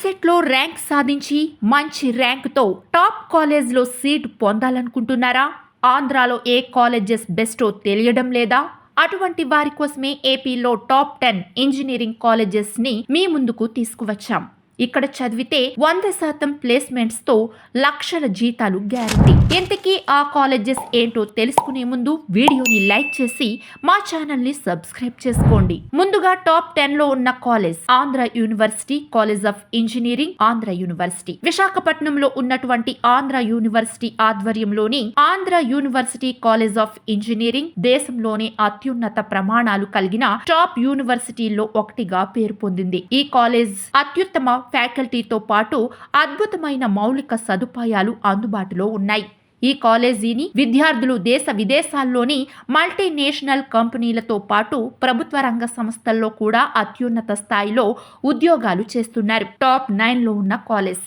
ఎంసెట్లో ర్యాంక్ సాధించి మంచి ర్యాంకుతో టాప్ కాలేజ్లో సీట్ పొందాలనుకుంటున్నారా? ఆంధ్రాలో ఏ కాలేజెస్ బెస్టో తెలియడం లేదా? అటువంటి వారి కోసమే ఏపీలో టాప్ 10 ఇంజనీరింగ్ కాలేజెస్ని మీ ముందుకు తీసుకువచ్చాం. ఇక్కడ చదివితే 100% ప్లేస్మెంట్స్ తో లక్షల జీతాలు గ్యారంటీ. ఇంతకీ ఆ కాలేజెస్ ఏంటో తెలుసుకునే ముందు వీడియోని లైక్ చేసి మా ఛానల్ ని సబ్స్క్రైబ్ చేసుకోండి. ముందుగా టాప్ 10 లో ఉన్న college Andhra university college of engineering Andhra university. విశాఖపట్నంలో ఉన్నటువంటి ఆంధ్ర యూనివర్సిటీ ఆధ్వర్యంలోని Andhra university college of engineering దేశంలోనే అత్యున్నత ప్రమాణాలు కలిగిన టాప్ యూనివర్సిటీల్లో ఒకటిగా పేరు పొందింది. ఈ కాలేజ్ అత్యుత్తమ ఫ్యాకల్టీతో పాటు అద్భుతమైన మౌలిక సదుపాయాలు అందుబాటులో ఉన్నాయి. ఈ కాలేజీని విద్యార్థులు దేశ విదేశాల్లోని మల్టీనేషనల్ కంపెనీలతో పాటు ప్రభుత్వ రంగ సంస్థల్లో కూడా అత్యున్నత స్థాయిలో ఉద్యోగాలు చేస్తున్నారు. టాప్ 9 లో ఉన్న college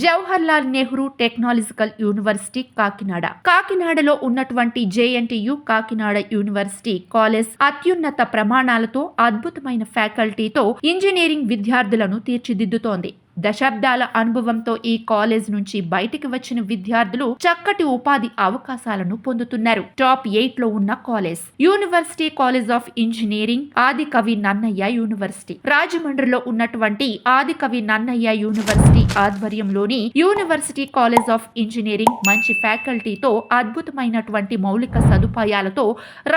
Jawahar Lal Nehru technological university Kakinada. కాకినాడలో ఉన్నటువంటి జేఎన్టీయు కాకినాడ యూనివర్సిటీ కాలేజ్ అత్యున్నత ప్రమాణాలతో అద్భుతమైన ఫ్యాకల్టీతో ఇంజనీరింగ్ విద్యార్థులను తీర్చిదిద్దుతోంది. దశాబ్దాల అనుభవంతో ఈ కాలేజ్ నుంచి బయటికి వచ్చిన విద్యార్థులు చక్కటి ఉపాధి అవకాశాలను పొందుతున్నారు. టాప్ 8 లో ఉన్న college university college of engineering Adikavi Nannaya university. రాజమండ్రిలో ఉన్నటువంటి ఆదికవి నన్నయ్య యూనివర్సిటీ ఆధ్వర్యంలోని యూనివర్సిటీ కాలేజ్ ఆఫ్ ఇంజనీరింగ్ మంచి ఫ్యాకల్టీతో అద్భుతమైనటువంటి మౌలిక సదుపాయాలతో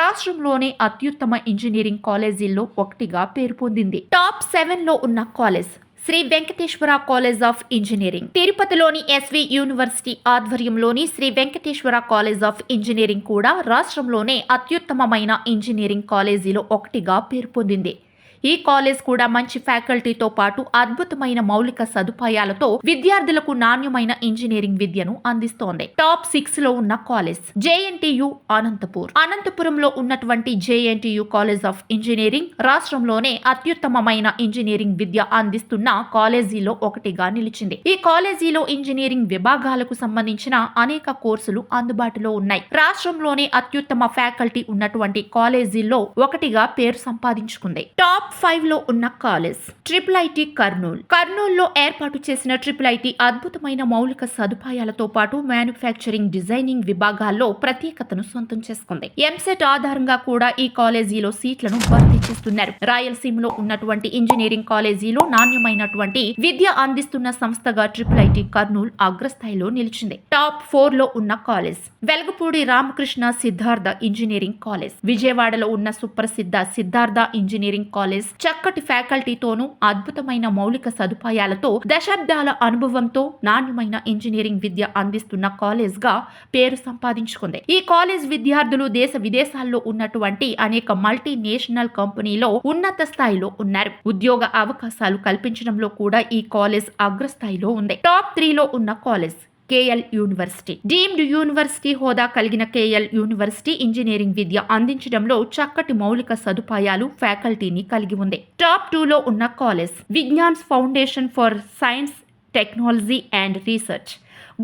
రాష్ట్రంలోనే అత్యుత్తమ ఇంజనీరింగ్ కాలేజీల్లో ఒకటిగా పేరు పొందింది. టాప్ 7 లో ఉన్న college Sri Venkateswara college of engineering. తిరుపతిలోని ఎస్వి యూనివర్సిటీ ఆధ్వర్యంలోని Sri Venkateswara college of engineering కూడా రాష్ట్రంలోనే అత్యుత్తమమైన ఇంజనీరింగ్ కాలేజీలో ఒకటిగా పేరు పొందింది. ఈ కాలేజ్ కూడా మంచి ఫ్యాకల్టీతో పాటు అద్భుతమైన మౌలిక సదుపాయాలతో విద్యార్థులకు నాణ్యమైన ఇంజనీరింగ్ విద్యను అందిస్తోంది. టాప్ 6 లో ఉన్న కాలేజ్ జేఎన్టీయు అనంతపూర్. అనంతపురంలో ఉన్నటువంటి జేఎన్టీయు కాలేజ్ ఆఫ్ ఇంజనీరింగ్ రాష్ట్రంలోనే అత్యుత్తమమైన ఇంజనీరింగ్ విద్య అందిస్తున్న కాలేజీలో ఒకటిగా నిలిచింది. ఈ కాలేజీలో ఇంజనీరింగ్ విభాగాలకు సంబంధించిన అనేక కోర్సులు అందుబాటులో ఉన్నాయి. రాష్ట్రంలోనే అత్యుత్తమ ఫ్యాకల్టీ ఉన్నటువంటి కాలేజీల్లో ఒకటిగా పేరు సంపాదించుకుంది. టాప్ 5 లో ఉన్న కాలేజ్ ట్రిపుల్ ఐటీ కర్నూల్. కర్నూలులో ఏర్పాటు చేసిన ట్రిపుల్ ఐటీ అద్భుతమైన మౌలిక సదుపాయాలతో పాటు మ్యానుఫ్యాక్చరింగ్ డిజైనింగ్ విభాగాల్లో ప్రత్యేకతను సొంతం చేసుకుంది. ఎంసెట్ ఆధారంగా కూడా ఈ కాలేజీలో సీట్లను భర్తీ చేస్తున్నారు. రాయలసీమలో ఉన్నటువంటి ఇంజనీరింగ్ కాలేజీలో నాణ్యమైనటువంటి విద్య అందిస్తున్న సంస్థగా ట్రిపుల్ ఐటీ కర్నూల్ అగ్రస్థాయిలో నిలిచింది. టాప్ 4 లో ఉన్న college Velagapudi Ramakrishna Siddhartha engineering college. విజయవాడలో ఉన్న సుప్రసిద్ధ సిద్ధార్థ ఇంజనీరింగ్ కాలేజ్ చక్కటి ఫ్యాకల్టీతోనూ అద్భుతమైన మౌలిక సదుపాయాలతో దశాబ్దాల అనుభవంతో నాణ్యమైన ఇంజనీరింగ్ విద్య అందిస్తున్న కాలేజ్ గా పేరు సంపాదించుకుంది. ఈ కాలేజ్ విద్యార్థులు దేశ విదేశాల్లో ఉన్నటువంటి అనేక మల్టీనేషనల్ కంపెనీలో ఉన్నత స్థాయిలో ఉన్నారు. ఉద్యోగ అవకాశాలు కల్పించడంలో కూడా ఈ కాలేజ్ అగ్రస్థాయిలో ఉంది. టాప్ 3 లో ఉన్న college KL university. Deemed university హోదా కలిగిన కేఎల్ యూనివర్సిటీ ఇంజనీరింగ్ విద్య అందించడంలో చక్కటి మౌలిక సదుపాయాలు ఫ్యాకల్టీని కలిగి ఉంది. టాప్ 2 లో ఉన్న college Vignan foundation for science technology and research.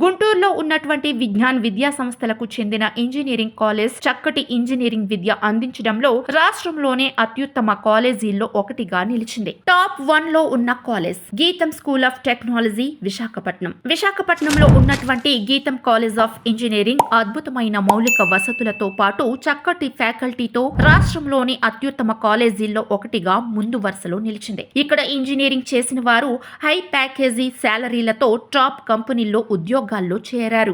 గుంటూరులో ఉన్నటువంటి విజ్ఞాన్ విద్యా సంస్థలకు చెందిన ఇంజనీరింగ్ కాలేజ్ చక్కటి ఇంజనీరింగ్ విద్య అందించడంలో రాష్ట్రంలోనే అత్యుత్తమ కాలేజీల్లో ఒకటిగా నిలిచింది. టాప్ 1 లో ఉన్న కాలేజ్ గీతం స్కూల్ ఆఫ్ టెక్నాలజీ విశాఖపట్నం. విశాఖపట్నంలో ఉన్నటువంటి గీతం కాలేజ్ ఆఫ్ ఇంజనీరింగ్ అద్భుతమైన మౌలిక వసతులతో పాటు చక్కటి ఫ్యాకల్టీతో రాష్ట్రంలోని అత్యుత్తమ కాలేజీల్లో ఒకటిగా ముందు వరుసలో నిలిచింది. ఇక్కడ ఇంజనీరింగ్ చేసిన వారు హై ప్యాకేజీ శాలరీలతో టాప్ కంపెనీల్లో ఉద్యోగాల్లో చేరారు.